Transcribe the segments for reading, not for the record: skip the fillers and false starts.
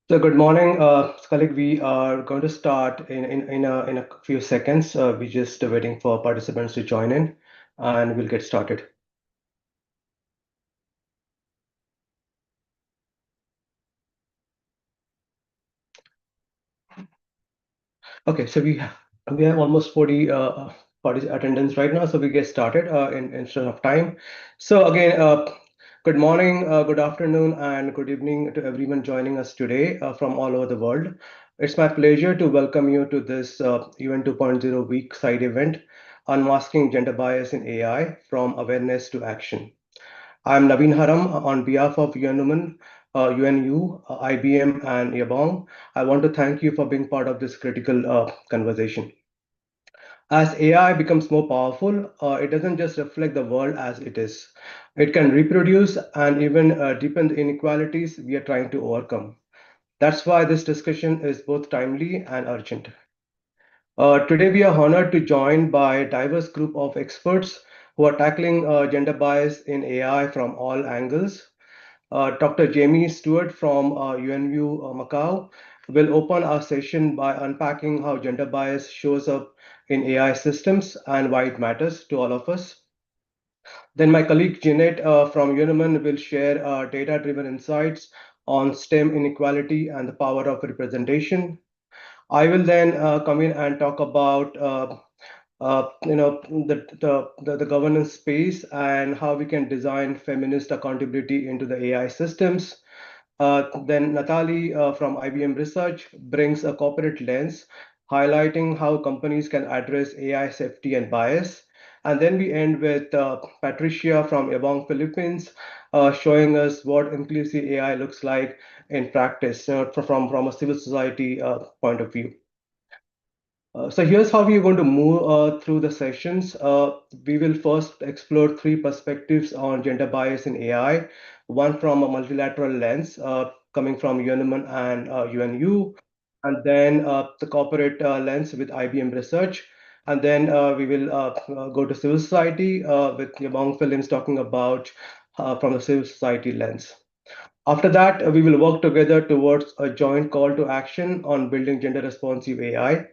So good morning, colleague. We are going to start in a few seconds. We're just waiting for participants to join in, and we'll get started. Okay, so we have almost 40 parties attendance right now, so we get started in instead of time. So again, good morning, good afternoon, and good evening to everyone joining us today from all over the world. It's my pleasure to welcome you to this UN 2.0 week side event, Unmasking Gender Bias in AI from Awareness to Action. I'm Naveen Haram on behalf of UNU, UNU, IBM, and YABONG. I want to thank you for being part of this critical conversation. As AI becomes more powerful, it doesn't just reflect the world as it is. It can reproduce and even deepen the inequalities we are trying to overcome. That's why this discussion is both timely and urgent. Today, we are honored to join by a diverse group of experts who are tackling gender bias in AI from all angles. Dr. Jamie Stewart from UNU Macau will open our session by unpacking how gender bias shows up in AI systems and why it matters to all of us. Then my colleague Jeanette from UNIMAN will share data-driven insights on STEM inequality and the power of representation. I will then come in and talk about the governance space and how we can design feminist accountability into the AI systems. Then Natalie from IBM Research brings a corporate lens, highlighting how companies can address AI safety and bias. And then we end with Patricia from Yabong Philippines, showing us what inclusive AI looks like in practice, from a civil society point of view. So here's how we're going to move through the sessions. We will first explore three perspectives on gender bias in AI, one from a multilateral lens, coming from UNIMAN and UNU, and then the corporate lens with IBM Research. And then we will go to civil society with Yabong Films talking about from the civil society lens. After that, we will work together towards a joint call to action on building gender responsive AI.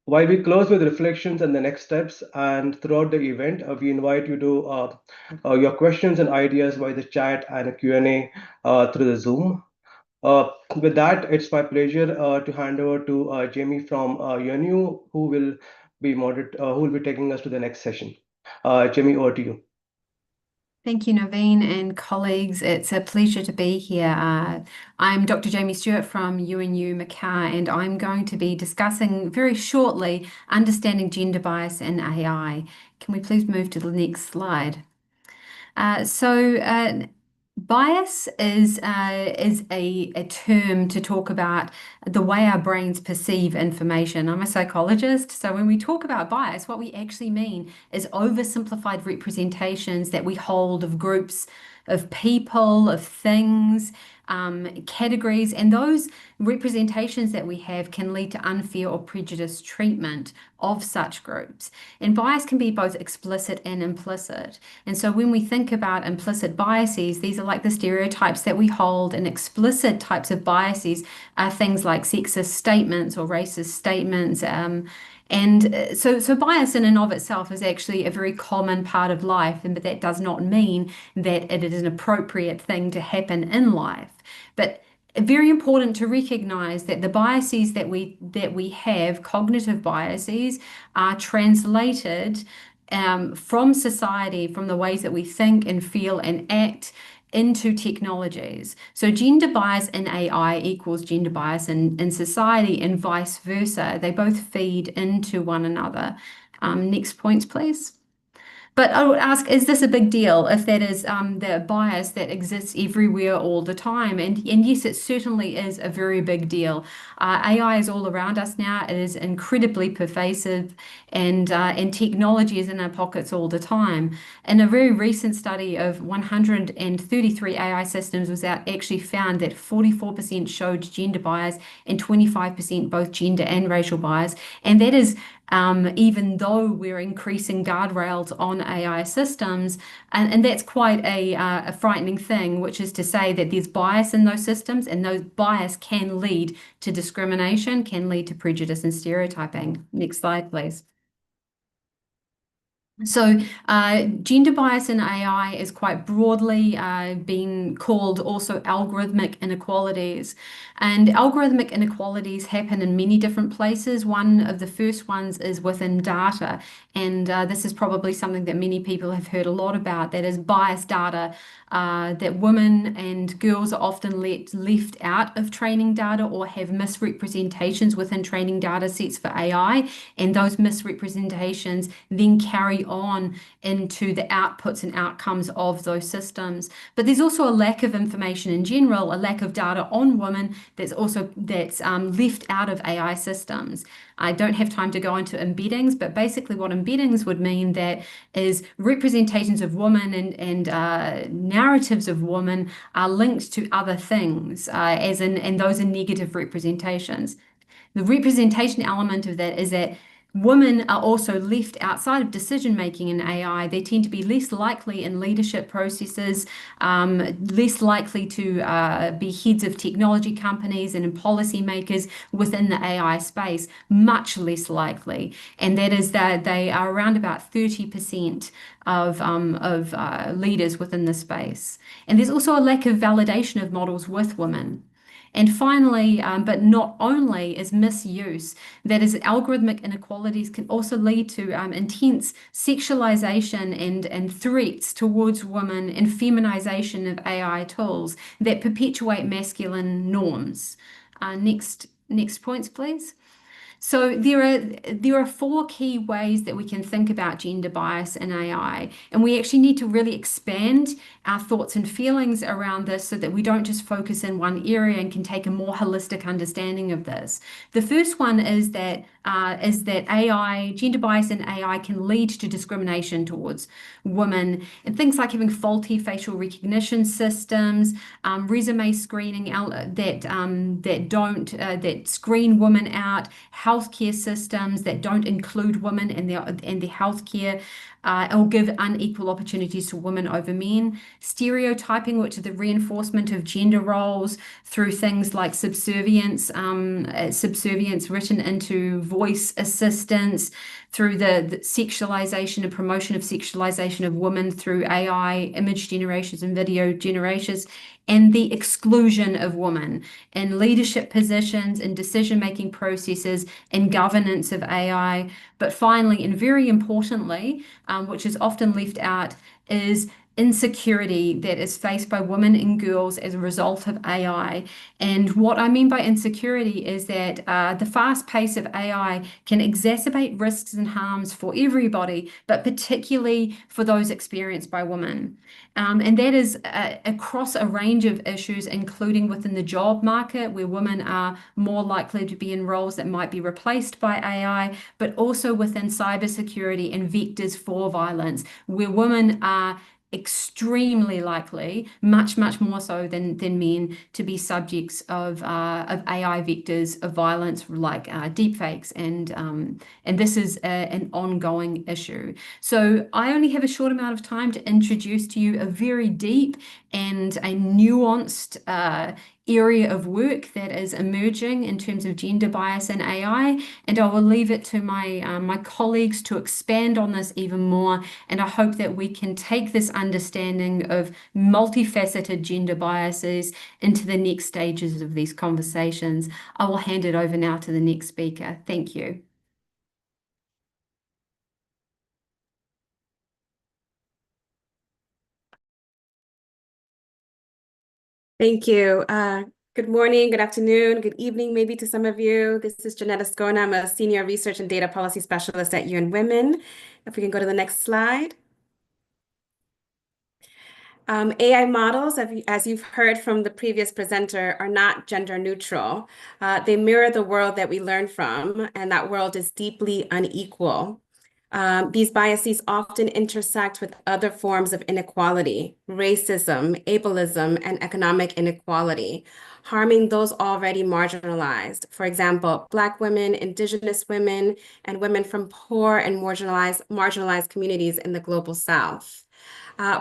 While we close with reflections and the next steps, and throughout the event, we invite you to your questions and ideas via the chat and a Q&A through the Zoom. With that, it's my pleasure to hand over to Jamie from UNU, who will be taking us to the next session. Jamie, over to you. Thank you, Naveen and colleagues. It's a pleasure to be here. I'm Dr. Jamie Stewart from UNU Macau, and I'm going to be discussing very shortly understanding gender bias in AI. Can we please move to the next slide? Bias is a term to talk about the way our brains perceive information. I'm a psychologist, so when we talk about bias, what we actually mean is oversimplified representations that we hold of groups, of people, of things, categories, and those representations that we have can lead to unfair or prejudiced treatment of such groups. And bias can be both explicit and implicit. And so when we think about implicit biases, these are like the stereotypes that we hold, and explicit types of biases are things like sexist statements or racist statements. So bias in and of itself is actually a very common part of life, but that does not mean that it is an appropriate thing to happen in life. But very important to recognize that the biases that we have, cognitive biases, are translated from society, from the ways that we think and feel and act into technologies. So gender bias in AI equals gender bias in society and vice versa. They both feed into one another. Next points, please. But I would ask, is this a big deal if that is the bias that exists everywhere all the time? And yes, it certainly is a very big deal. AI is all around us now. It is incredibly pervasive, and technology is in our pockets all the time. In a very recent study of 133 AI systems was actually found that 44% showed gender bias and 25% both gender and racial bias. And that is even though we're increasing guardrails on AI systems. And that's quite a frightening thing, which is to say that there's bias in those systems, and those bias can lead to discrimination, can lead to prejudice and stereotyping. Next slide, please. So, gender bias in AI is quite broadly being called also algorithmic inequalities. And algorithmic inequalities happen in many different places. One of the first ones is within data. And this is probably something that many people have heard a lot about, that is biased data, that women and girls are often left out of training data or have misrepresentations within training data sets for AI. And those misrepresentations then carry on into the outputs and outcomes of those systems. But there's also a lack of information in general, a lack of data on women that's left out of AI systems. I don't have time to go into embeddings, but basically what embeddings would mean that is representations of women and narratives of women are linked to other things, and those are negative representations. The representation element of that is that women are also left outside of decision making in AI. They tend to be less likely in leadership processes, less likely to be heads of technology companies and in policymakers within the AI space, much less likely. And that is that they are around about 30% of leaders within the space. And there's also a lack of validation of models with women. And finally, but not only, is misuse. That is, algorithmic inequalities can also lead to intense sexualization and threats towards women and feminization of AI tools that perpetuate masculine norms. Next points, please. So there are four key ways that we can think about gender bias in AI, and we actually need to really expand our thoughts and feelings around this so that we don't just focus in one area and can take a more holistic understanding of this. The first one is that gender bias in AI can lead to discrimination towards women, and things like having faulty facial recognition systems, resume screening that screen women out, healthcare systems that don't include women in their healthcare, or give unequal opportunities to women over men, stereotyping, which is the reinforcement of gender roles through things like subservience written into voice assistants, through the sexualization and promotion of sexualization of women through AI image generations and video generations, and the exclusion of women in leadership positions, in decision-making processes, in governance of AI. But finally, and very importantly, which is often left out, is insecurity that is faced by women and girls as a result of AI. And what I mean by insecurity is that the fast pace of AI can exacerbate risks and harms for everybody, but particularly for those experienced by women. And that is across a range of issues, including within the job market, where women are more likely to be in roles that might be replaced by AI, but also within cybersecurity and vectors for violence, where women are extremely likely, much more so than men, to be subjects of AI vectors of violence like deepfakes, and this is an ongoing issue. So I only have a short amount of time to introduce to you a very deep and a nuanced area of work that is emerging in terms of gender bias in AI, and I will leave it to my colleagues to expand on this even more. And I hope that we can take this understanding of multifaceted gender biases into the next stages of these conversations. I will hand it over now to the next speaker. Thank you. Thank you. Good morning, good afternoon, good evening, maybe to some of you. This is Janetta Scone. I'm a Senior Research and Data Policy Specialist at UN Women. If we can go to the next slide. AI models, as you've heard from the previous presenter, are not gender neutral. They mirror the world that we learn from, and that world is deeply unequal. These biases often intersect with other forms of inequality, racism, ableism, and economic inequality, harming those already marginalized. For example, Black women, Indigenous women, and women from poor and marginalized communities in the Global South.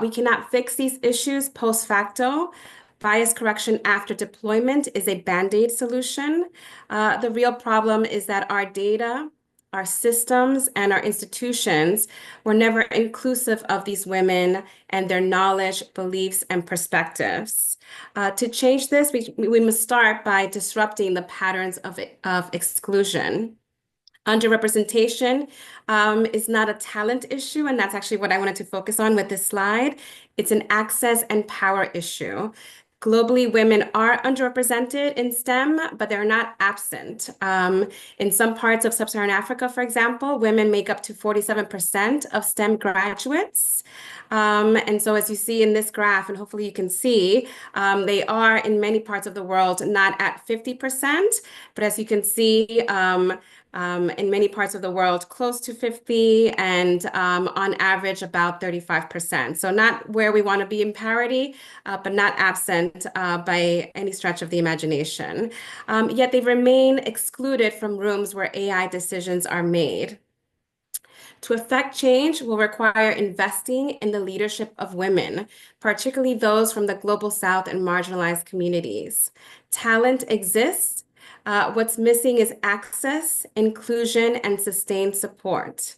We cannot fix these issues post facto. Bias correction after deployment is a band-aid solution. The real problem is that our data, our systems, and our institutions were never inclusive of these women and their knowledge, beliefs, and perspectives. To change this, we must start by disrupting the patterns of exclusion. Underrepresentation is not a talent issue, and that's actually what I wanted to focus on with this slide. It's an access and power issue. Globally, women are underrepresented in STEM, but they're not absent. In some parts of sub-Saharan Africa, for example, women make up to 47% of STEM graduates. And so as you see in this graph, and hopefully you can see, they are in many parts of the world not at 50%, but as you can see, in many parts of the world, close to 50, and on average about 35%. So not where we want to be in parity, but not absent by any stretch of the imagination. Yet they remain excluded from rooms where AI decisions are made. To effect change will require investing in the leadership of women, particularly those from the Global South and marginalized communities. Talent exists. What's missing is access, inclusion, and sustained support.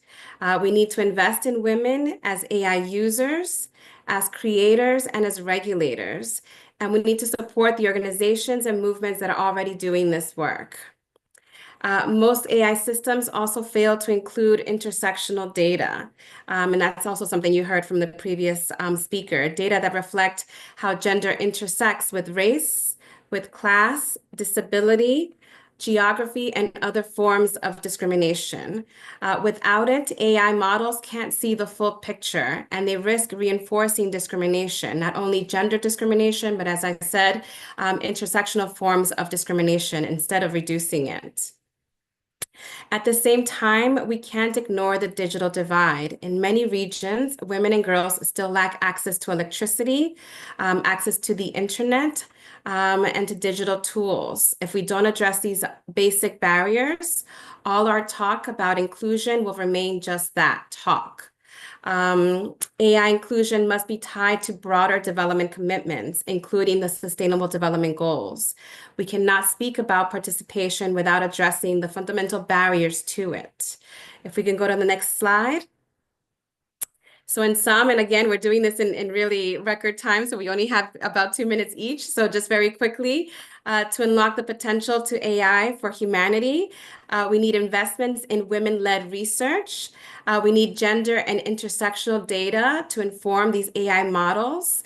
We need to invest in women as AI users, as creators, and as regulators. And we need to support the organizations and movements that are already doing this work. Most AI systems also fail to include intersectional data. And that's also something you heard from the previous speaker, data that reflect how gender intersects with race, with class, disability, geography, and other forms of discrimination. Without it, AI models can't see the full picture, and they risk reinforcing discrimination, not only gender discrimination, but as I said, intersectional forms of discrimination instead of reducing it. At the same time, we can't ignore the digital divide. In many regions, women and girls still lack access to electricity, access to the internet, and to digital tools. If we don't address these basic barriers, all our talk about inclusion will remain just that, talk. AI inclusion must be tied to broader development commitments, including the Sustainable Development Goals. We cannot speak about participation without addressing the fundamental barriers to it. If we can go to the next slide. So in sum, and again, we're doing this in really record time, so we only have about 2 minutes each. So just very quickly, to unlock the potential to AI for humanity, we need investments in women-led research. We need gender and intersectional data to inform these AI models.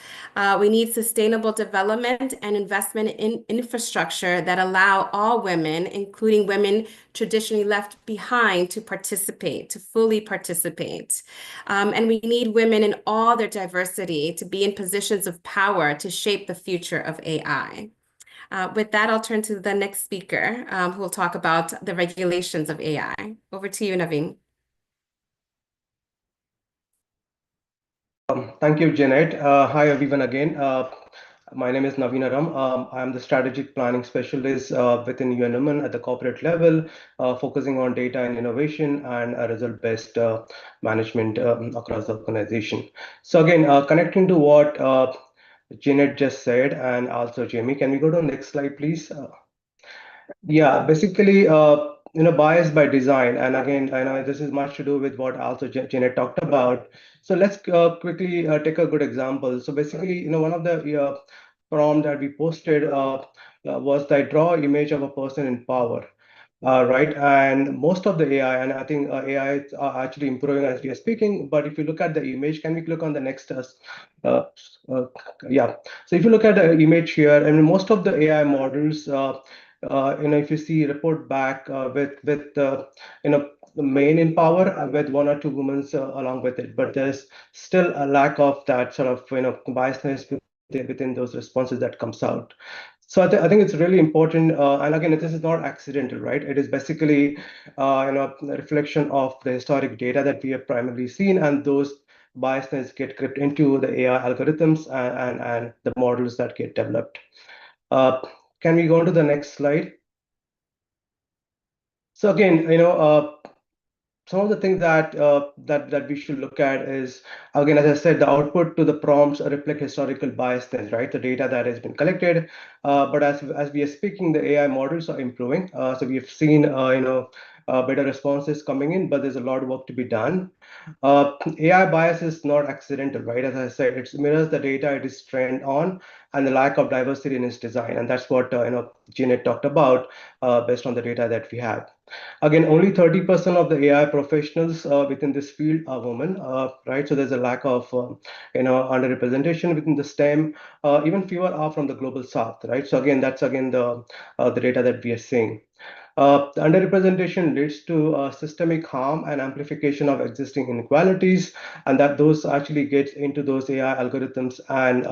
We need sustainable development and investment in infrastructure that allow all women, including women traditionally left behind, to participate, to fully participate. And we need women in all their diversity to be in positions of power to shape the future of AI. With that, I'll turn to the next speaker, who will talk about the regulations of AI. Over to you, Naveen. Thank you, Janet. Hi, everyone again. My name is Naveen Aram. I'm the strategic planning specialist within UNU at the corporate level, focusing on data and innovation and result-based management across the organization. So again, connecting to what Janet just said, and also Jamie, can we go to the next slide, please? Yeah, basically, bias by design. And again, I know this is much to do with what also Janet talked about. So let's quickly take a good example. So basically, one of the prompt that we posted was that draw image of a person in power. Right, and most of the AI, and I think AI is actually improving as we are speaking. But if you look at the image, can we click on the next? Yeah. So if you look at the image here, I mean, most of the AI models, if you see report back with the main in power with one or two women along with it, but there's still a lack of that sort of biasness within those responses that comes out. So I think it's really important, and again, this is not accidental, right? It is basically, a reflection of the historic data that we have primarily seen, and those biases get crept into the AI algorithms and the models that get developed. Can we go on to the next slide? So again, some of the things that we should look at is, again, as I said, the output to the prompts reflect historical biasness, right? The data that has been collected, but as we are speaking, the AI models are improving. So we have seen better responses coming in, but there's a lot of work to be done. AI bias is not accidental, right? As I said, it mirrors the data it is trained on and the lack of diversity in its design, and that's what Jeanette talked about based on the data that we have. Again, only 30% of the AI professionals within this field are women, right? So there's a lack of, underrepresentation within the STEM. Even fewer are from the global south, right? So again, that's again the data that we are seeing. The underrepresentation leads to systemic harm and amplification of existing inequalities, and that those actually get into those AI algorithms and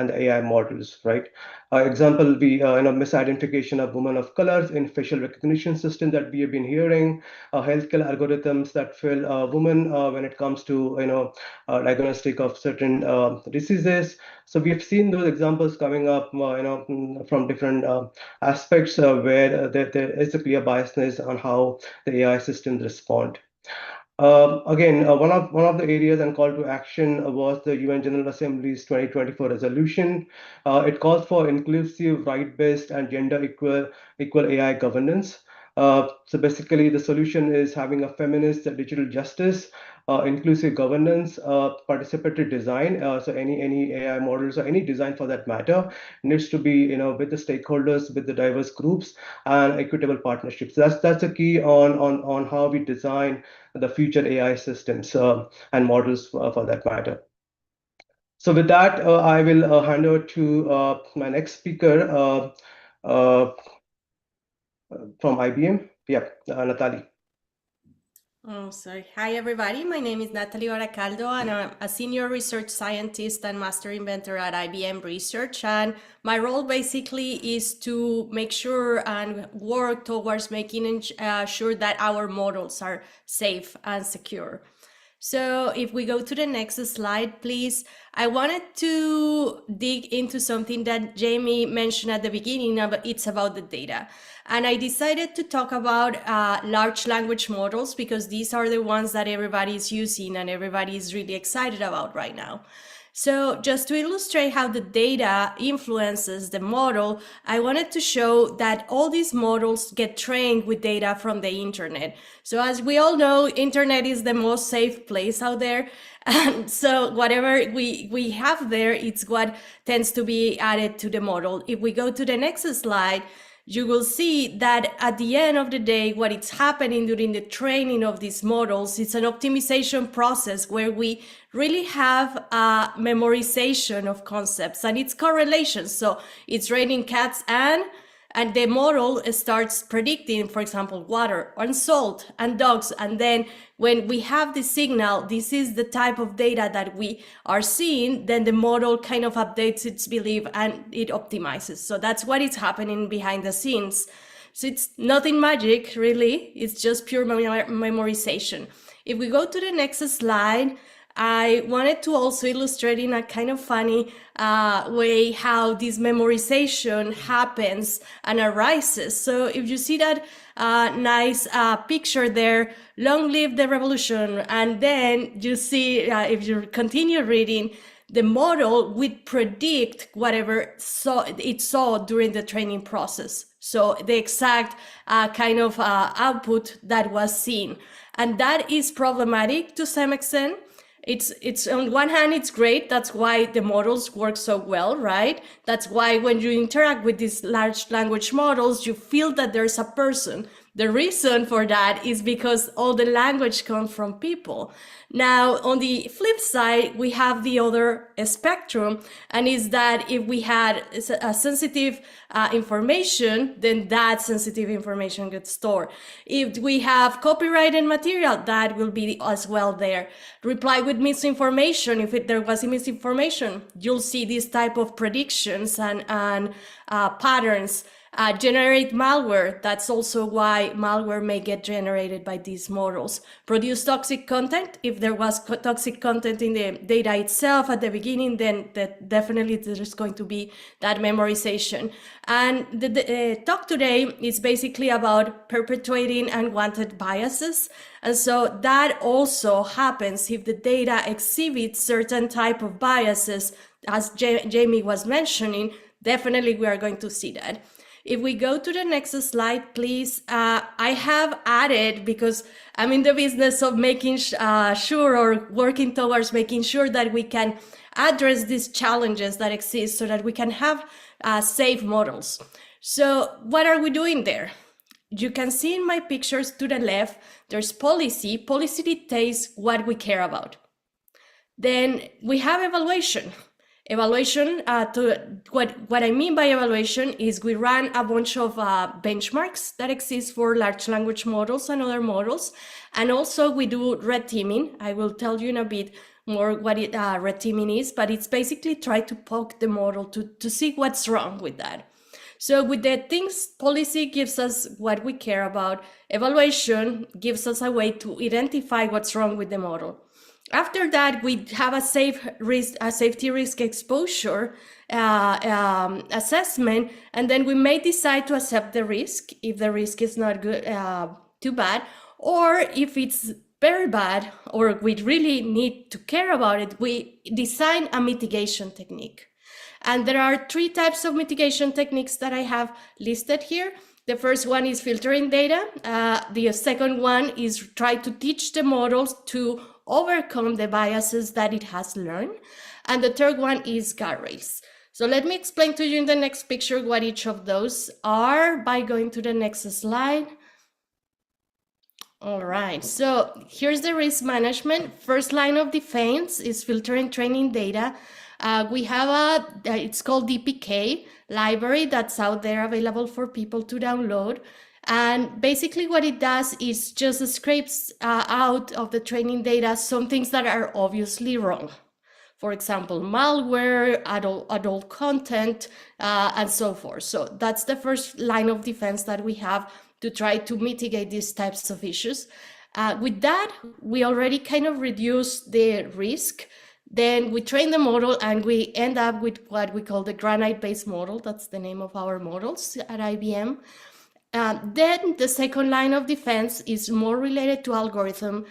the AI models, right? Example, the misidentification of women of colors in facial recognition system that we have been hearing, healthcare algorithms that fail women when it comes to diagnostic of certain diseases. So we have seen those examples coming up, from different aspects where there is a clear biasness on how the AI systems respond. Again, one of the areas and call to action was the UN General Assembly's 2024 resolution. It calls for inclusive, right-based, and gender equal AI governance. So basically, the solution is having a feminist digital justice, inclusive governance, participatory design. So any AI models or any design for that matter needs to be with the stakeholders, with the diverse groups, and equitable partnerships. That's a key on how we design the future AI systems and models for that matter. So with that, I will hand over to my next speaker uh, from IBM. Yeah, Natalie. Oh, sorry. Hi, everybody. My name is Natalie Baracaldo, and I'm a senior research scientist and master inventor at IBM Research. And my role basically is to make sure and work towards making sure that our models are safe and secure. So if we go to the next slide, please, I wanted to dig into something that Jamie mentioned at the beginning. It's about the data. And I decided to talk about large language models because these are the ones that everybody is using and everybody is really excited about right now. So just to illustrate how the data influences the model, I wanted to show that all these models get trained with data from the internet. So as we all know, internet is the most safe place out there. And so whatever we have there, it's what tends to be added to the model. If we go to the next slide, you will see that at the end of the day, what is happening during the training of these models, it's an optimization process where we really have a memorization of concepts and it's correlation. So it's raining cats and the model starts predicting, for example, water and salt and dogs. And then when we have the signal, this is the type of data that we are seeing, then the model kind of updates its belief and it optimizes. So that's what is happening behind the scenes. So it's nothing magic, really. It's just pure memorization. If we go to the next slide, I wanted to also illustrate in a kind of funny way how this memorization happens and arises. So if you see that nice picture there, long live the revolution, and then you see, if you continue reading, the model would predict whatever it saw during the training process. So the exact kind of output that was seen. And that is problematic to some extent. It's on one hand, it's great. That's why the models work so well, right? That's why when you interact with these large language models, you feel that there's a person The reason for that is because all the language comes from people. Now, on the flip side, we have the other spectrum, and is that if we had a sensitive information, then that sensitive information gets stored. If we have copyrighted material, that will be as well there. Reply with misinformation, if there was misinformation, you'll see this type of predictions and patterns. Generate malware, that's also why malware may get generated by these models. Produce toxic content, if there was toxic content in the data itself at the beginning, then definitely there's going to be that memorization. And the talk today is basically about perpetuating unwanted biases. And so that also happens if the data exhibits certain type of biases, as Jamie was mentioning, definitely we are going to see that. If we go to the next slide, please, I have added, because I'm in the business of making sure or working towards making sure that we can address these challenges that exist so that we can have safe models. So what are we doing there? You can see in my pictures to the left, there's policy. Policy dictates what we care about. Then we have evaluation. Evaluation, what I mean by evaluation is we run a bunch of benchmarks that exist for large language models and other models. And also we do red teaming. I will tell you in a bit more what red teaming is, but it's basically try to poke the model to see what's wrong with that. So with the things, policy gives us what we care about. Evaluation gives us a way to identify what's wrong with the model. After that, we have a safety risk exposure assessment, and then we may decide to accept the risk if the risk is not good, too bad, or if it's very bad, or we really need to care about it, we design a mitigation technique. And there are 3 types of mitigation techniques that I have listed here. The first one is filtering data. The second one is try to teach the models to overcome the biases that it has learned. And the third one is guardrails. So let me explain to you in the next picture what each of those are by going to the next slide. All right, so here's the risk management. First line of defense is filtering training data. We have it's called DPK library that's out there available for people to download. And basically what it does is just scrapes out of the training data some things that are obviously wrong. For example, malware, adult content, and so forth. So that's the first line of defense that we have to try to mitigate these types of issues. With that, we already kind of reduce the risk. Then we train the model and we end up with what we call the granite-based model. That's the name of our models at IBM. Then the second line of defense is more related to algorithmic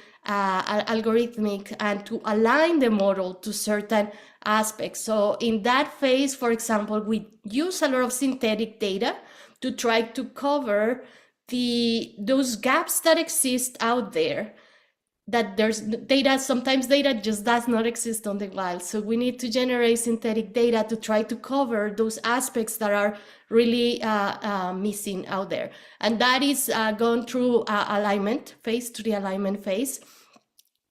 and to align the model to certain aspects. So in that phase, for example, we use a lot of synthetic data to try to cover those gaps that exist out there, that there's data, sometimes data just does not exist on the wild. So we need to generate synthetic data to try to cover those aspects that are really missing out there. And that is gone through alignment phase, to the alignment phase.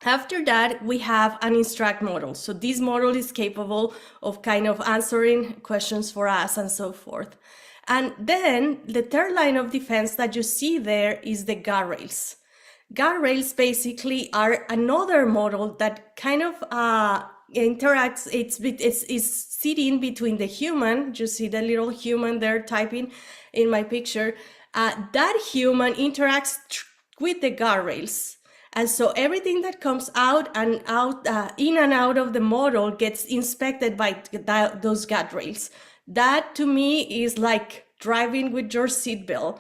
After that, we have an instruct model. So this model is capable of kind of answering questions for us and so forth. And then the third line of defense that you see there is the guardrails. Guardrails basically are another model that kind of interacts, it's sitting between the human. You see the little human there typing in my picture. That human interacts with the guardrails. And so everything that comes out and out, in and out of the model gets inspected by those guardrails. That to me is like driving with your seatbelt.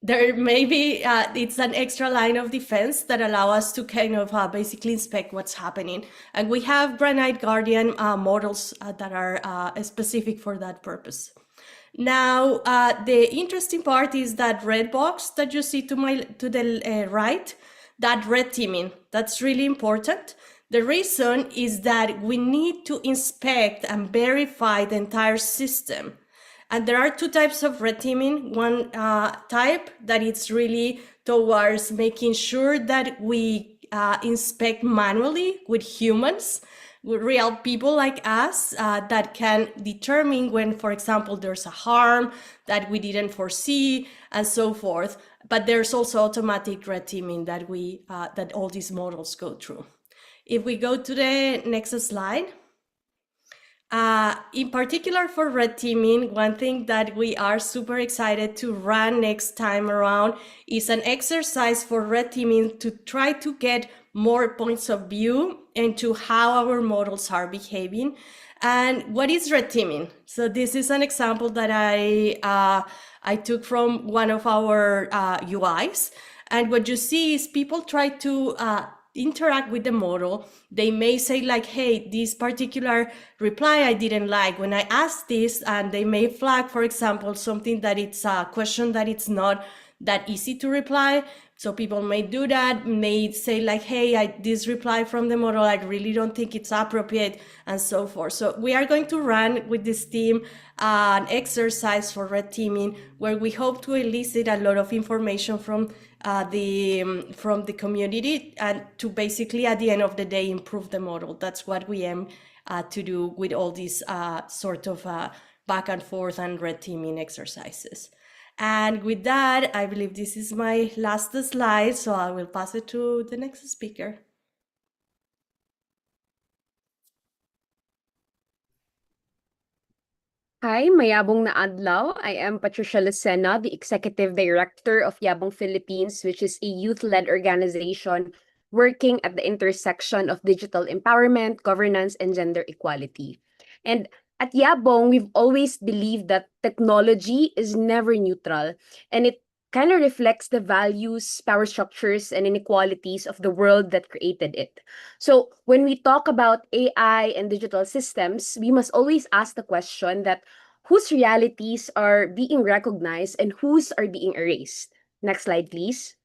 There may be, it's an extra line of defense that allow us to kind of basically inspect what's happening. And we have Granite Guardian models that are specific for that purpose. Now, the interesting part is that red box that you see to the right, that red teaming, that's really important. The reason is that we need to inspect and verify the entire system. And there are two types of red teaming. One type that it's really towards making sure that we inspect manually with humans, with real people like us that can determine when, for example, there's a harm that we didn't foresee and so forth. But there's also automatic red teaming that that all these models go through. If we go to the next slide. In particular for red teaming, one thing that we are super excited to run next time around is an exercise for red teaming to try to get more points of view into how our models are behaving. And what is red teaming? So this is an example that I took from one of our UIs. And what you see is people try to interact with the model. They may say like, hey, this particular reply I didn't like when I asked this, and they may flag, for example, something that it's a question that it's not that easy to reply. So people may do that, may say like, hey, this reply from the model, I really don't think it's appropriate, and so forth. So we are going to run with this team an exercise for red teaming where we hope to elicit a lot of information from the community and to basically at the end of the day improve the model. That's what we aim to do with all these sort of back and forth and red teaming exercises. And with that, I believe this is my last slide, so I will pass it to the next speaker. Hi, mayabong na adlaw. I am Patricia Lucena, the Executive Director of YABONG Philippines, which is a youth-led organization working at the intersection of digital empowerment, governance, and gender equality. And at YABONG, we've always believed that technology is never neutral, and it kind of reflects the values, power structures, and inequalities of the world that created it. So when we talk about AI and digital systems, we must always ask the question that whose realities are being recognized and whose are being erased. Next slide, please.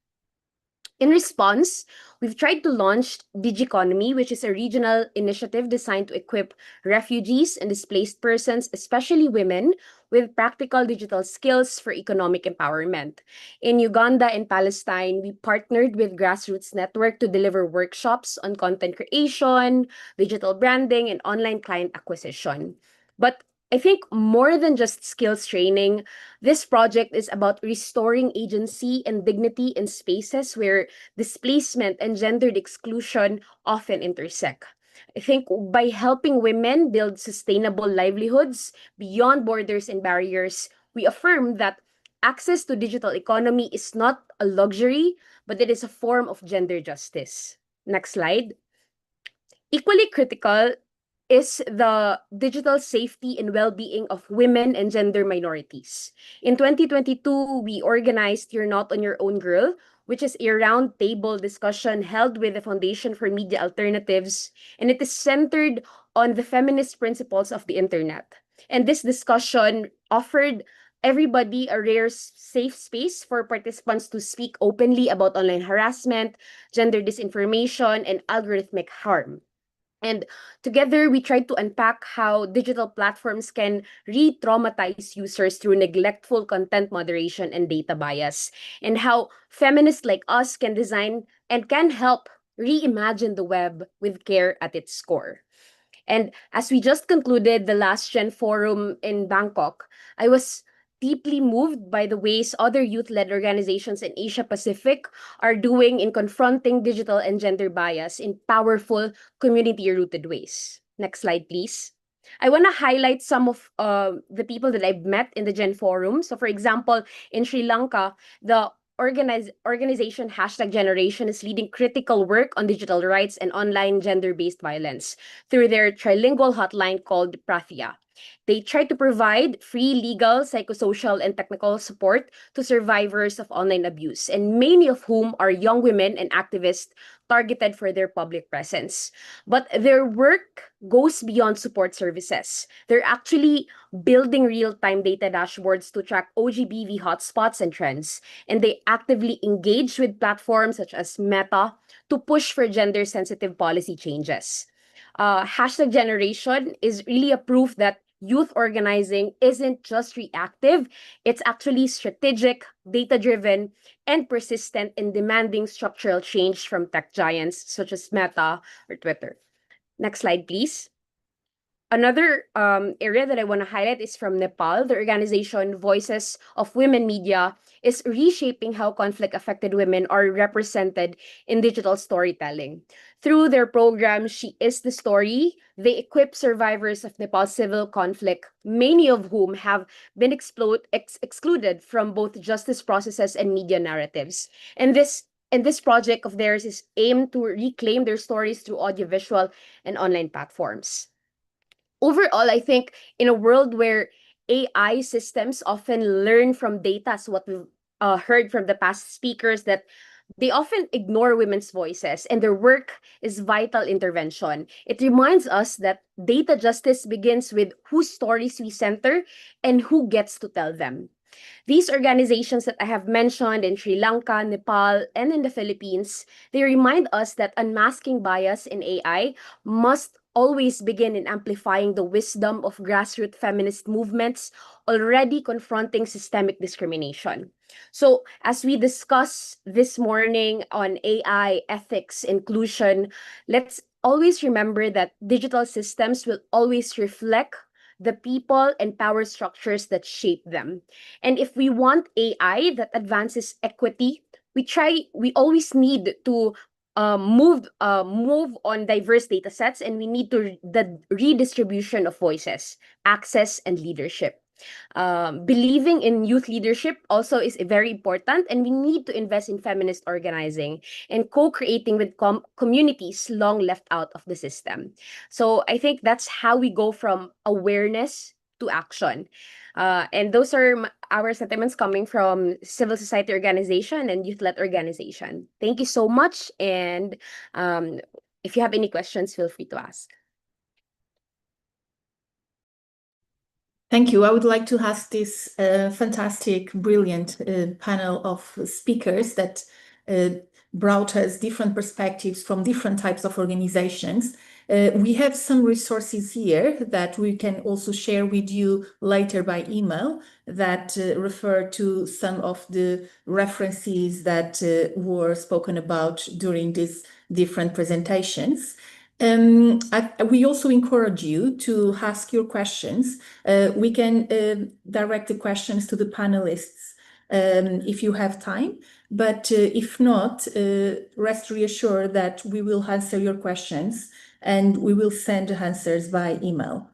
In response, we've tried to launch Digiconomy, which is a regional initiative designed to equip refugees and displaced persons, especially women, with practical digital skills for economic empowerment. In Uganda and Palestine, we partnered with Grassroots Network to deliver workshops on content creation, digital branding, and online client acquisition. But I think more than just skills training, this project is about restoring agency and dignity in spaces where displacement and gendered exclusion often intersect. I think by helping women build sustainable livelihoods beyond borders and barriers, we affirm that access to digital economy is not a luxury, but it is a form of gender justice. Next slide. Equally critical is the digital safety and well-being of women and gender minorities. In 2022, we organized You're Not on Your Own Girl, which is a round-table discussion held with the Foundation for Media Alternatives, and it is centered on the feminist principles of the internet. And this discussion offered everybody a rare safe space for participants to speak openly about online harassment, gender disinformation, and algorithmic harm. And together, we tried to unpack how digital platforms can re-traumatize users through neglectful content moderation and data bias, and how feminists like us can design and can help reimagine the web with care at its core. And as we just concluded the last Gen Forum in Bangkok, I was deeply moved by the ways other youth-led organizations in Asia Pacific are doing in confronting digital and gender bias in powerful, community-rooted ways. Next slide, please. I want to highlight some of the people that I've met in the Gen Forum. So for example, in Sri Lanka, the organization #Generation is leading critical work on digital rights and online gender-based violence through their trilingual hotline called Prathya. They try to provide free legal, psychosocial, and technical support to survivors of online abuse, and many of whom are young women and activists targeted for their public presence. But their work goes beyond support services. They're actually building real-time data dashboards to track OGBV hotspots and trends, and they actively engage with platforms such as Meta to push for gender-sensitive policy changes. #Generation is really a proof that youth organizing isn't just reactive, it's actually strategic, data-driven, and persistent in demanding structural change from tech giants such as Meta or Twitter. Next slide, please. Another area that I want to highlight is from Nepal. The organization Voices of Women Media is reshaping how conflict-affected women are represented in digital storytelling. Through their program, She Is the Story, they equip survivors of Nepal's civil conflict, many of whom have been excluded from both justice processes and media narratives. And this project of theirs is aimed to reclaim their stories through audiovisual and online platforms. Overall, I think in a world where AI systems often learn from data, as what we've heard from the past speakers, that they often ignore women's voices and their work is vital intervention. It reminds us that data justice begins with whose stories we center and who gets to tell them. These organizations that I have mentioned in Sri Lanka, Nepal, and in the Philippines, they remind us that unmasking bias in AI must always begin in amplifying the wisdom of grassroots feminist movements already confronting systemic discrimination. So, as we discuss this morning on AI, ethics, inclusion, let's always remember that digital systems will always reflect the people and power structures that shape them. And if we want AI that advances equity, we always need to move on diverse data sets, and we need to the redistribution of voices, access, and leadership. Believing in youth leadership also is very important, and we need to invest in feminist organizing and co-creating with communities long left out of the system. So I think that's how we go from awareness to action. And those are our sentiments coming from civil society organization and youth-led organization. Thank you so much. And if you have any questions, feel free to ask. Thank you. I would like to ask this fantastic, brilliant panel of speakers that brought us different perspectives from different types of organizations. We have some resources here that we can also share with you later by email that refer to some of the references that were spoken about during these different presentations. We also encourage you to ask your questions. We can direct the questions to the panelists if you have time, but if not, rest reassured that we will answer your questions and we will send the answers by email.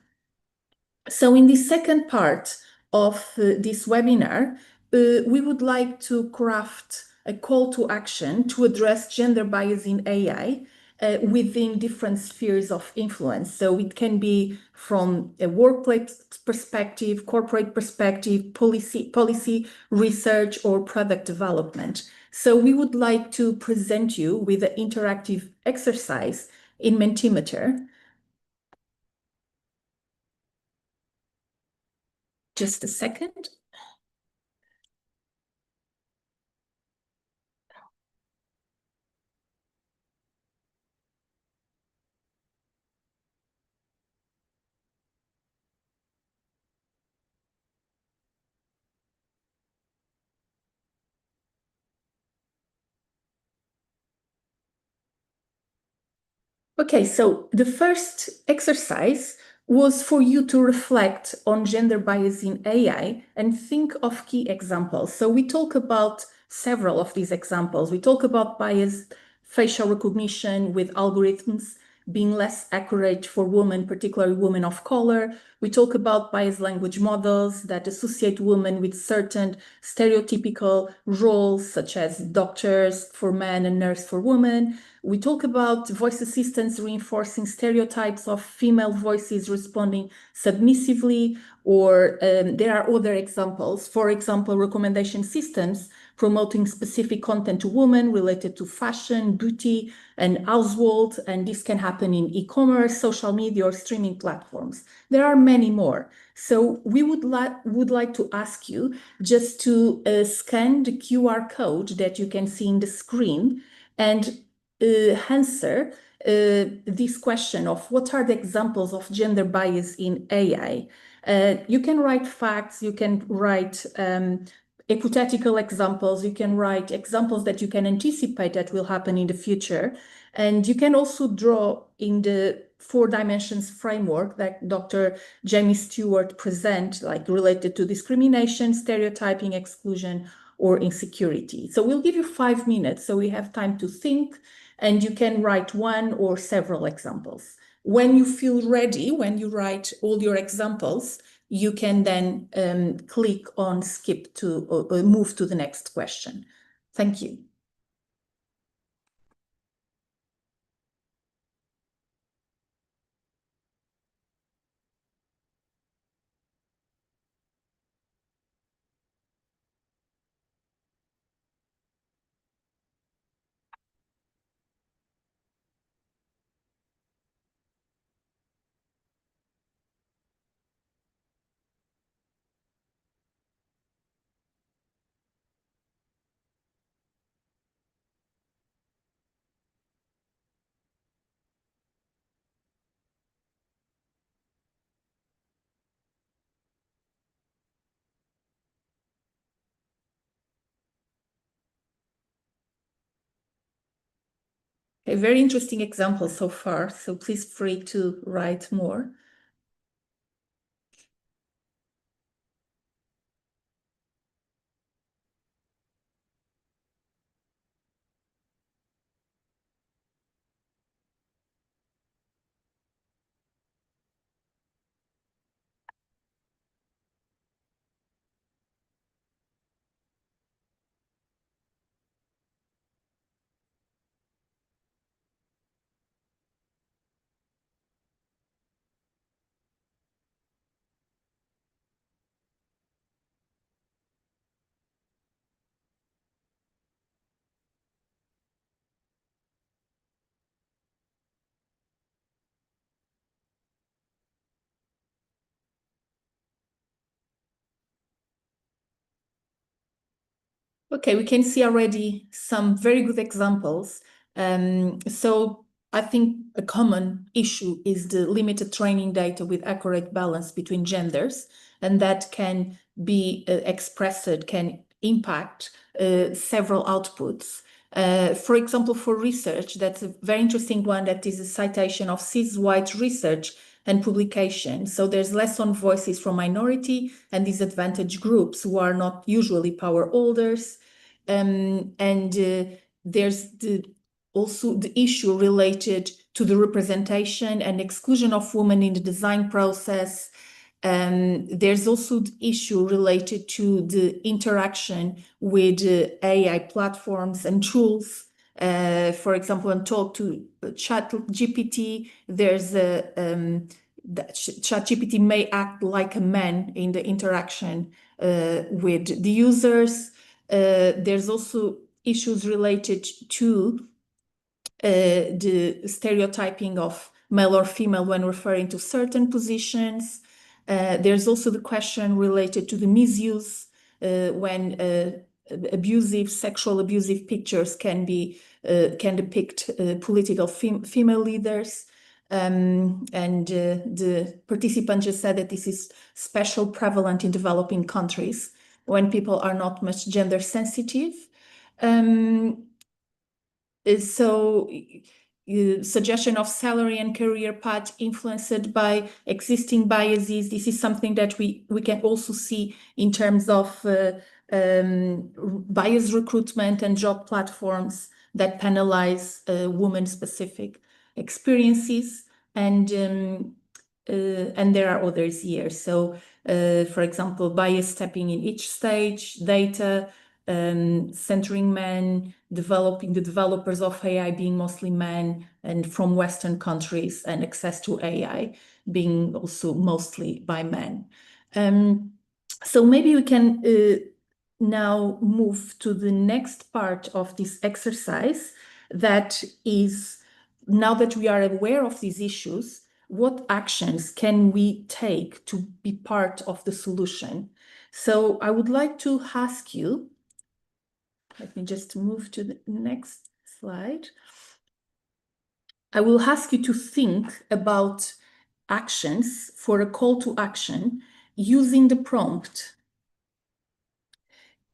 So in the second part of this webinar, we would like to craft a call to action to address gender bias in AI within different spheres of influence. So it can be from a workplace perspective, corporate perspective, policy research, or product development. So we would like to present you with an interactive exercise in Mentimeter. Just a second. Okay, so the first exercise was for you to reflect on gender bias in AI and think of key examples. So we talk about several of these examples. We talk about biased facial recognition with algorithms being less accurate for women, particularly women of color. We talk about biased language models that associate women with certain stereotypical roles, such as doctors for men and nurse for women. We talk about voice assistants reinforcing stereotypes of female voices responding submissively, or there are other examples. For example, recommendation systems promoting specific content to women related to fashion, beauty, and household, and this can happen in e-commerce, social media, or streaming platforms. There are many more. So we would like to ask you just to scan the QR code that you can see in the screen and answer this question of what are the examples of gender bias in AI. You can write facts, you can write hypothetical examples, you can write examples that you can anticipate that will happen in the future. And you can also draw in the 4 dimensions framework that Dr. Jamie Stewart present, like related to discrimination, stereotyping, exclusion, or insecurity. So we'll give you 5 minutes, so we have time to think, and you can write 1 or several examples. When you feel ready, when you write all your examples, you can then click on skip to move to the next question. Thank you. A very interesting example so far, so please free to write more. Okay, we can see already some very good examples. So I think a common issue is the limited training data with accurate balance between genders, and that can be expressed, can impact several outputs. For example, for research, that's a very interesting one that is a citation of cis white research and publication. So there's less on voices from minority and disadvantaged groups who are not usually power holders. There's also the issue related to the representation and exclusion of women in the design process. There's also the issue related to the interaction with AI platforms and tools. For example, when talk to ChatGPT, there's that ChatGPT may act like a man in the interaction with the users. There's also issues related to the stereotyping of male or female when referring to certain positions. There's also the question related to the misuse when sexual abusive pictures can depict political female leaders. The participant just said that this is special prevalent in developing countries when people are not much gender sensitive. Suggestion of salary and career path influenced by existing biases. This is something that we can also see in terms of bias recruitment and job platforms that penalize women-specific experiences. And there are others here. So, for example, bias stepping in each stage, data, centering men, developing the developers of AI being mostly men and from Western countries, and access to AI being also mostly by men. So maybe we can now move to the next part of this exercise, that is, now that we are aware of these issues, what actions can we take to be part of the solution? So I would like to ask you, let me just move to the next slide. I will ask you to think about actions for a call to action using the prompt,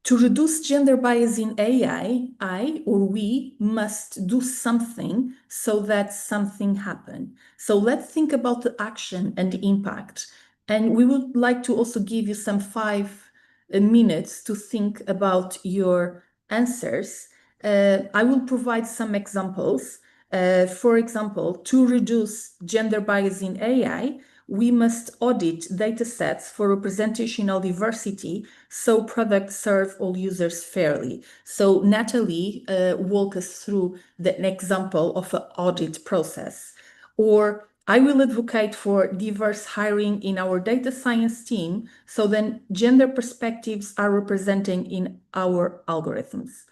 to reduce gender bias in AI, I or we must do something so that something happen. So let's think about the action and the impact. And we would like to also give you some 5 minutes to think about your answers. I will provide some examples. For example, to reduce gender bias in AI, we must audit data sets for representational diversity so products serve all users fairly. So Natalie walk us through an example of an audit process. Or I will advocate for diverse hiring in our data science team so then gender perspectives are represented in our algorithms.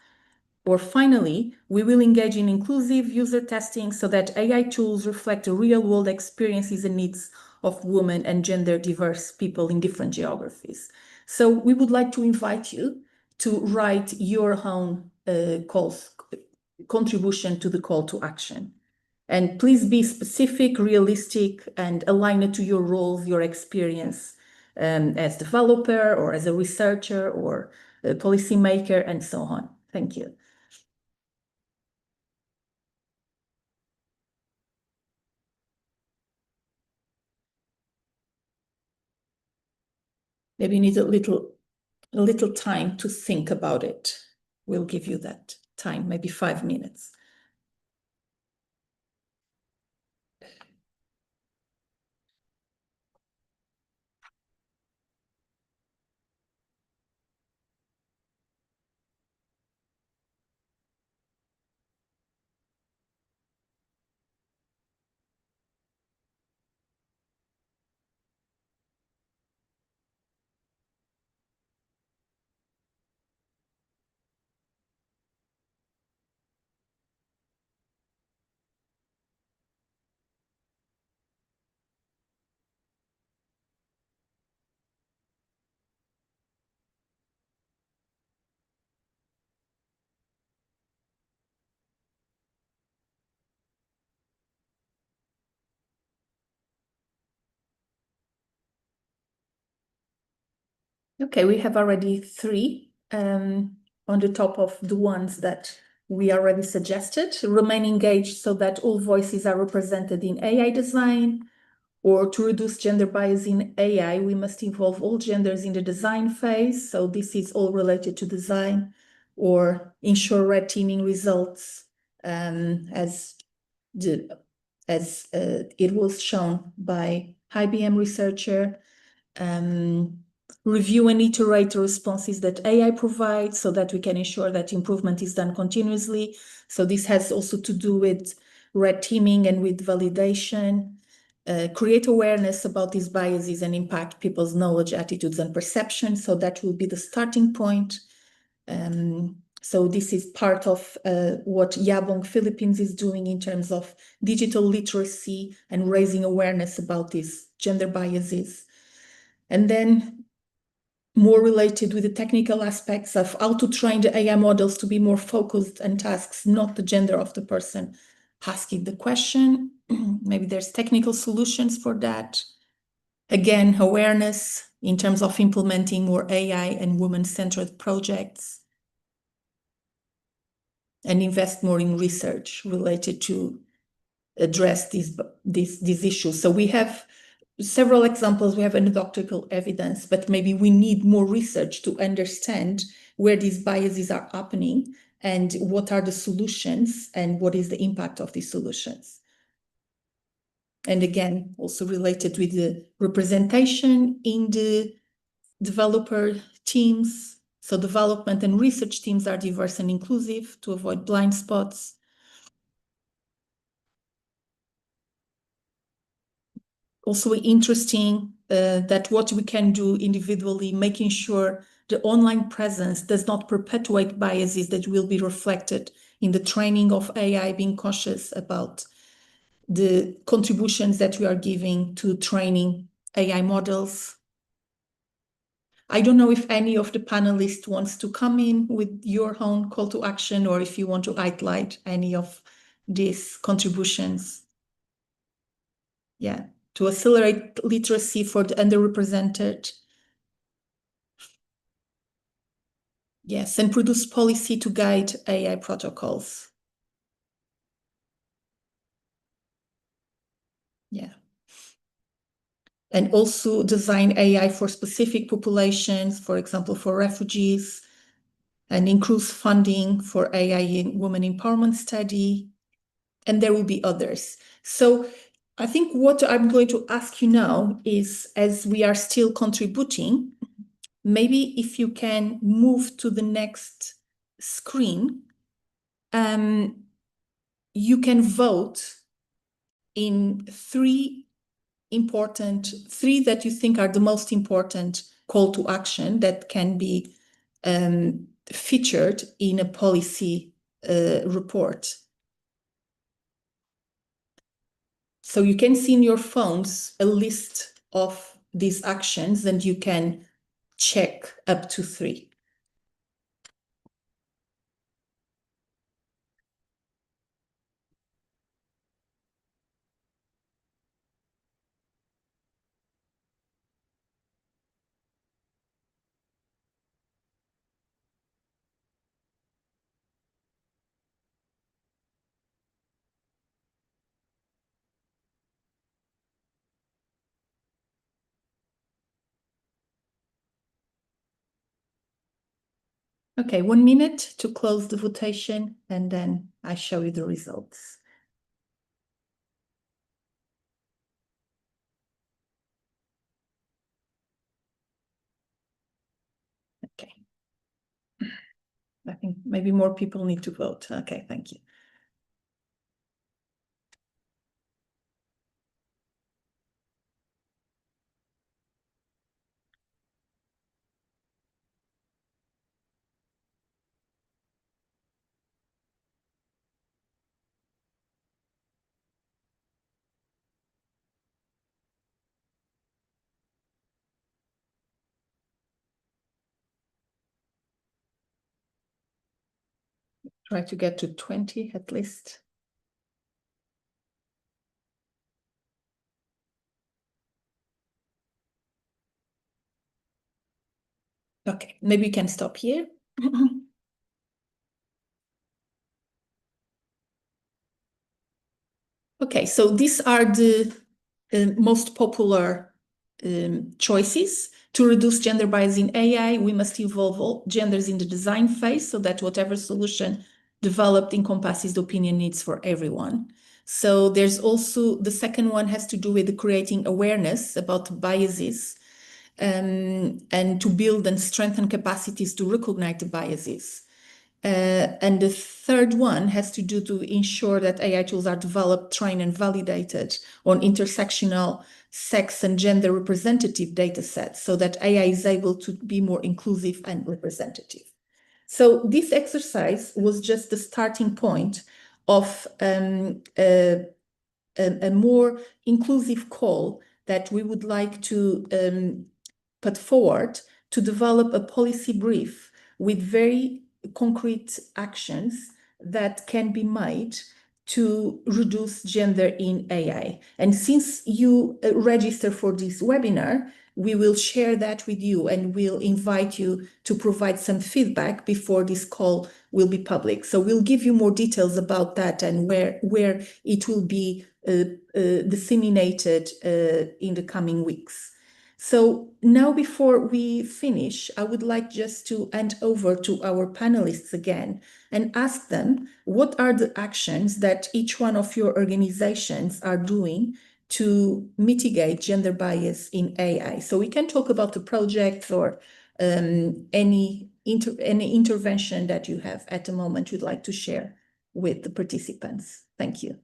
Or finally, we will engage in inclusive user testing so that AI tools reflect the real-world experiences and needs of women and gender diverse people in different geographies. So we would like to invite you to write your own contribution to the call to action. And please be specific, realistic, and align it to your roles, your experience as developer or as a researcher or a policymaker and so on. Thank you. Maybe you need a little time to think about it. We'll give you that time, maybe 5 minutes. Okay, we have already 3 on the top of the ones that we already suggested. Remain engaged so that all voices are represented in AI design, or to reduce gender bias in AI, we must involve all genders in the design phase. So this is all related to design, or ensure red teaming results as it was shown by IBM researcher. Review and iterate the responses that AI provides so that we can ensure that improvement is done continuously. So this has also to do with red teaming and with validation. Create awareness about these biases and impact people's knowledge, attitudes, and perceptions. So that will be the starting point. So this is part of what YABONG Philippines is doing in terms of digital literacy and raising awareness about these gender biases. And then more related with the technical aspects of how to train the AI models to be more focused on tasks, not the gender of the person asking the question. Maybe there's technical solutions for that. Again, awareness in terms of implementing more AI and women-centered projects. And invest more in research related to address these issues. So we have several examples. We have anecdotal evidence, but maybe we need more research to understand where these biases are happening and what are the solutions and what is the impact of these solutions. And again, also related with the representation in the developer teams. So development and research teams are diverse and inclusive to avoid blind spots. Also interesting that what we can do individually, making sure the online presence does not perpetuate biases that will be reflected in the training of AI, being cautious about the contributions that we are giving to training AI models. I don't know if any of the panelists wants to come in with your own call to action, or if you want to highlight any of these contributions. Yeah, to accelerate literacy for the underrepresented, Yes, and produce policy to guide AI protocols. Yeah. And also design AI for specific populations, for example, for refugees, and increase funding for AI in women empowerment study. And there will be others. So I think what I'm going to ask you now is, as we are still contributing, maybe if you can move to the next screen, you can vote in three that you think are the most important call to action that can be featured in a policy report. So you can see in your phones a list of these actions, and you can check up to 3. Okay, 1 minute to close the votation, and then I show you the results. Okay. I think maybe more people need to vote. Okay, thank you. Try to get to 20 at least. Okay, maybe we can stop here. Okay, so these are the most popular choices. To reduce gender bias in AI, we must involve all genders in the design phase so that whatever solution developed encompasses the opinion needs for everyone. So there's also, the second one has to do with creating awareness about biases and to build and strengthen capacities to recognize the biases. And the third one has to do to ensure that AI tools are developed, trained, and validated on intersectional, sex, and gender representative data sets so that AI is able to be more inclusive and representative. So this exercise was just the starting point of a more inclusive call that we would like to put forward to develop a policy brief with very concrete actions that can be made to reduce gender in AI. And since you register for this webinar, we will share that with you and we'll invite you to provide some feedback before this call will be public. So we'll give you more details about that and where it will be disseminated in the coming weeks. So now, before we finish, I would like just to hand over to our panelists again and ask them what are the actions that each one of your organizations are doing to mitigate gender bias in AI. So we can talk about the projects or any intervention that you have at the moment you'd like to share with the participants. Thank you.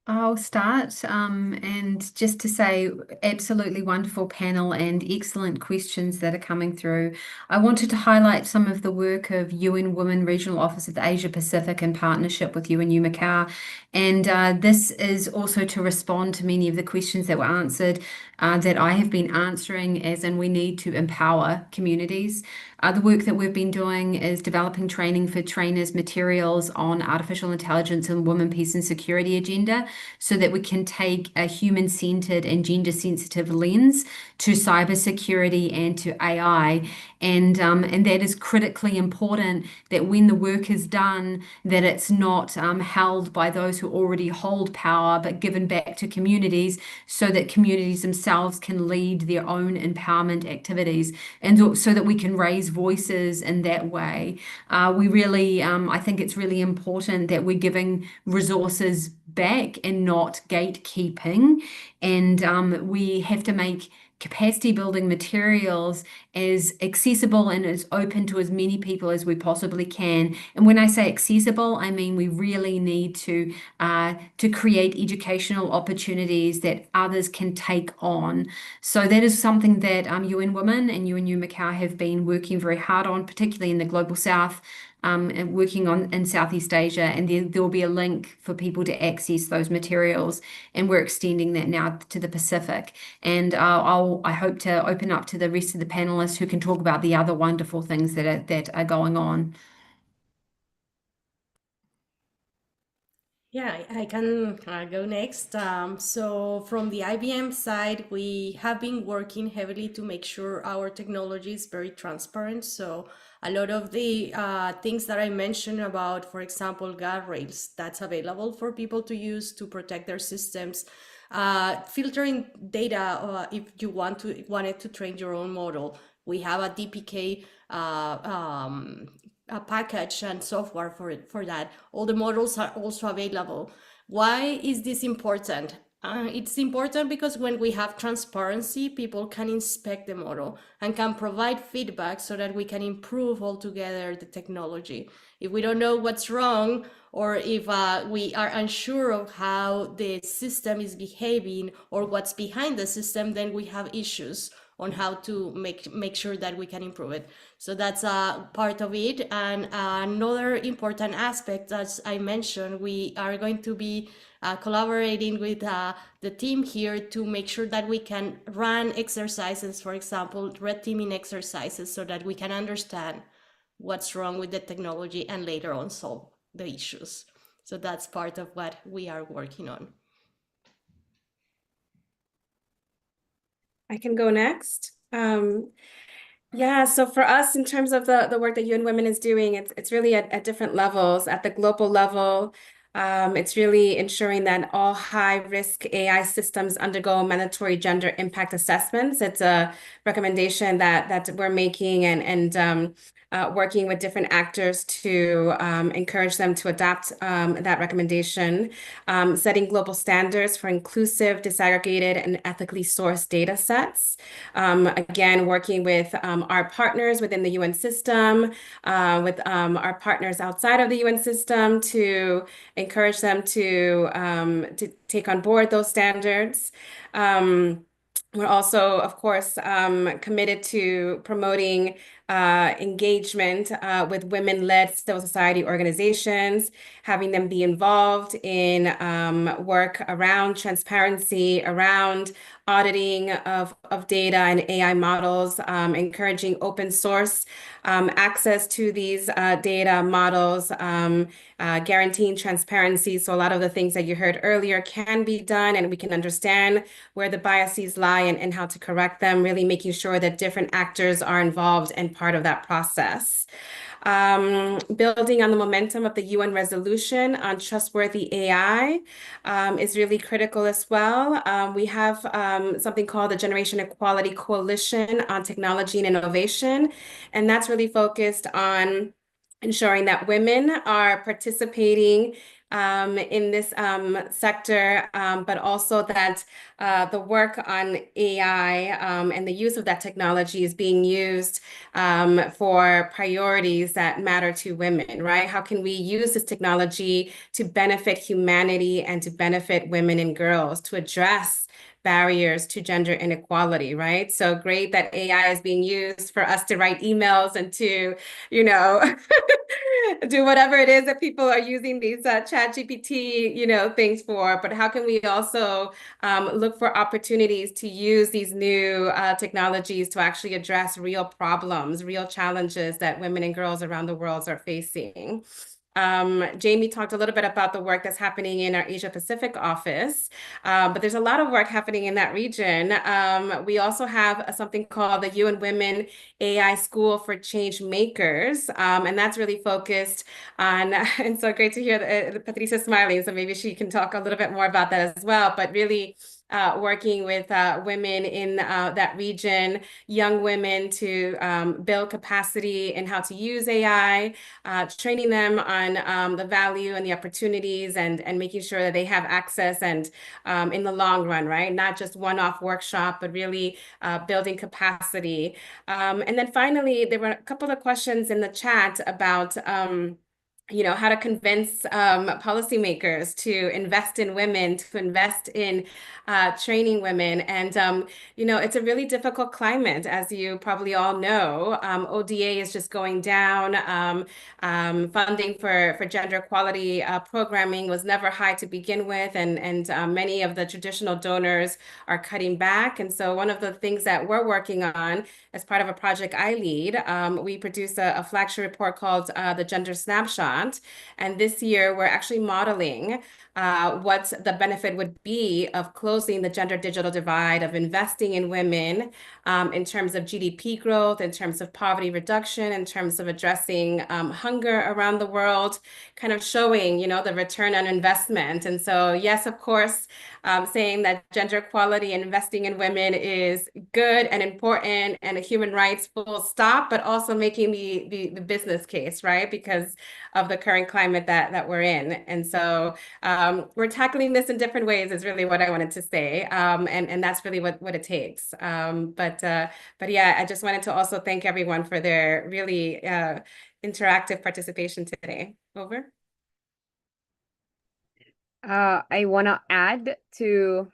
I'll start, and just to say, absolutely wonderful panel and excellent questions that are coming through. I wanted to highlight some of the work of UN Women Regional Office of the Asia Pacific in partnership with UNU Macau, and this is also to respond to many of the questions that were answered that I have been answering, as in we need to empower communities. The work that we've been doing is developing training for trainers materials on artificial intelligence and women, peace and security agenda, so that we can take a human-centered and gender-sensitive lens to cybersecurity and to AI. And that is critically important, that when the work is done, that it's not held by those who already hold power, but given back to communities so that communities themselves can lead their own empowerment activities, and so that we can raise voices in that way. We really, I think it's really important that we're giving resources back and not gatekeeping. And we have to make capacity building materials as accessible and as open to as many people as we possibly can. And when I say accessible, I mean we really need to create educational opportunities that others can take on. So that is something that UN Women and UNU Macau have been working very hard on, particularly in the Global South. And working on in Southeast Asia, and there will be a link for people to access those materials, and we're extending that now to the Pacific. And I hope to open up to the rest of the panelists who can talk about the other wonderful things that are going on. Yeah, I can go next. So from the IBM side, we have been working heavily to make sure our technology is very transparent. So a lot of the things that I mentioned about, for example, guardrails, that's available for people to use to protect their systems. Filtering data, if you wanted to train your own model, we have a DPK a package and software for that. All the models are also available. Why is this important? It's important because when we have transparency, people can inspect the model and can provide feedback so that we can improve altogether the technology. If we don't know what's wrong, or if we are unsure of how the system is behaving or what's behind the system, then we have issues on how to make sure that we can improve it. So that's a part of it. And another important aspect, as I mentioned, we are going to be collaborating with the team here to make sure that we can run exercises, for example, red teaming exercises, so that we can understand what's wrong with the technology and later on solve the issues. So that's part of what we are working on. I can go next. Yeah, so for us, in terms of the work that UN Women is doing, it's really at different levels. At the global level, it's really ensuring that all high-risk AI systems undergo mandatory gender impact assessments. It's a recommendation that we're making, and working with different actors to encourage them to adopt that recommendation, setting global standards for inclusive, disaggregated, and ethically sourced data sets. Again, working with our partners within the UN system, with our partners outside of the UN system, to encourage them to take on board those standards. We're also, of course, committed to promoting engagement with women-led civil society organizations, having them be involved in work around transparency, around auditing of data and AI models, encouraging open source access to these data models, guaranteeing transparency. So a lot of the things that you heard earlier can be done, and we can understand where the biases lie and how to correct them, really making sure that different actors are involved and part of that process. Building on the momentum of the UN resolution on trustworthy AI is really critical as well. We have something called the Generation Equality Coalition on Technology and Innovation, and that's really focused on ensuring that women are participating in this sector, but also that the work on AI and the use of that technology is being used for priorities that matter to women, right? How can we use this technology to benefit humanity and to benefit women and girls, to address barriers to gender inequality, right? So great that AI is being used for us to write emails and to, do whatever it is that people are using these chat GPT, things for, but how can we also look for opportunities to use these new technologies to actually address real problems, real challenges that women and girls around the world are facing. Jamie talked a little bit about the work that's happening in our Asia Pacific office, but there's a lot of work happening in that region. We also have something called the UN Women AI School for Change Makers, and that's really focused on, and so great to hear that Patricia smiling, so maybe she can talk a little bit more about that as well, but really working with women in that region, young women to build capacity in how to use AI, training them on the value and the opportunities and making sure that they have access and in the long run, right? Not just one-off workshop, but really building capacity. And then finally, there were a couple of questions in the chat about how to convince policymakers to invest in women, to invest in training women. And, it's a really difficult climate, as you probably all know. ODA is just going down. Funding for gender equality programming was never high to begin with, and many of the traditional donors are cutting back. And so one of the things that we're working on as part of a project I lead, we produce a flagship report called the Gender Snapshot. And this year, we're actually modeling what the benefit would be of closing the gender digital divide, of investing in women in terms of GDP growth, in terms of poverty reduction, in terms of addressing hunger around the world, kind of showing, the return on investment. And so, yes, of course, saying that gender equality and investing in women is good and important and a human rights full stop, but also making the business case, right? Because of the current climate that we're in. And so we're tackling this in different ways is really what I wanted to say. And that's really what it takes. But yeah, I just wanted to also thank everyone for their really interactive participation today. Over. I want to add to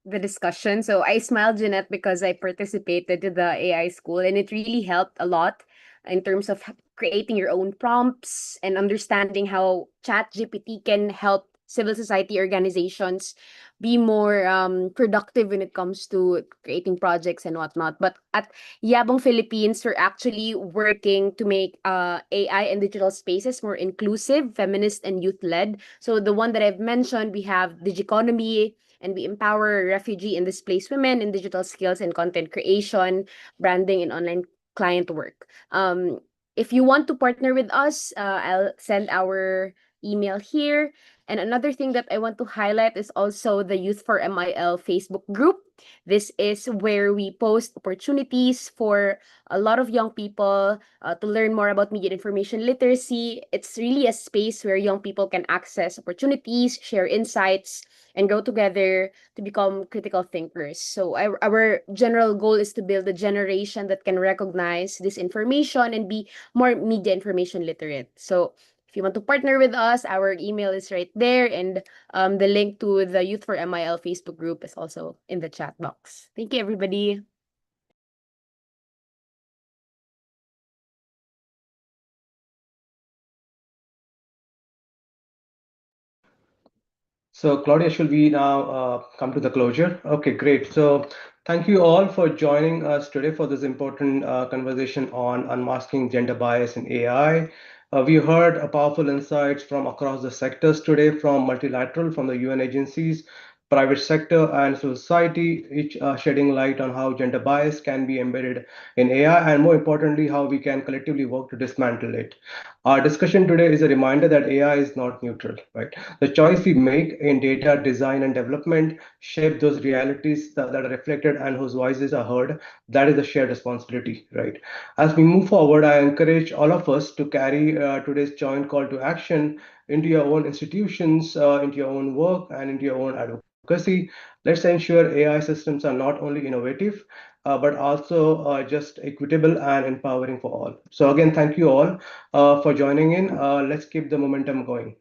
the discussion. So I smiled, Jeanette, because I participated in the AI school, and it really helped a lot in terms of creating your own prompts and understanding how ChatGPT can help civil society organizations be more productive when it comes to creating projects and whatnot. But at Yabong Philippines, we're actually working to make AI and digital spaces more inclusive, feminist, and youth-led. So the one that I've mentioned, we have Digiconomy, and we empower refugee and displaced women in digital skills and content creation, branding, and online client work. If you want to partner with us, I'll send our email here. And another thing that I want to highlight is also the Youth for MIL Facebook group. This is where we post opportunities for a lot of young people to learn more about media information literacy. It's really a space where young people can access opportunities, share insights, and grow together to become critical thinkers. So our general goal is to build a generation that can recognize this information and be more media information literate. So if you want to partner with us, our email is right there, and the link to the Youth for MIL Facebook group is also in the chat box. Thank you, everybody. So Claudia, should we now come to the closure? Okay, great. So thank you all for joining us today for this important conversation on unmasking gender bias in AI. We heard powerful insights from across the sectors today, from multilateral, from the UN agencies, private sector, and society, each shedding light on how gender bias can be embedded in AI, and more importantly, how we can collectively work to dismantle it. Our discussion today is a reminder that AI is not neutral, right? The choice we make in data design and development shape those realities that are reflected and whose voices are heard. That is a shared responsibility, right? As we move forward, I encourage all of us to carry today's joint call to action into your own institutions, into your own work, and into your own advocacy. Let's ensure AI systems are not only innovative, but also just equitable and empowering for all. So again, thank you all for joining in. Let's keep the momentum going.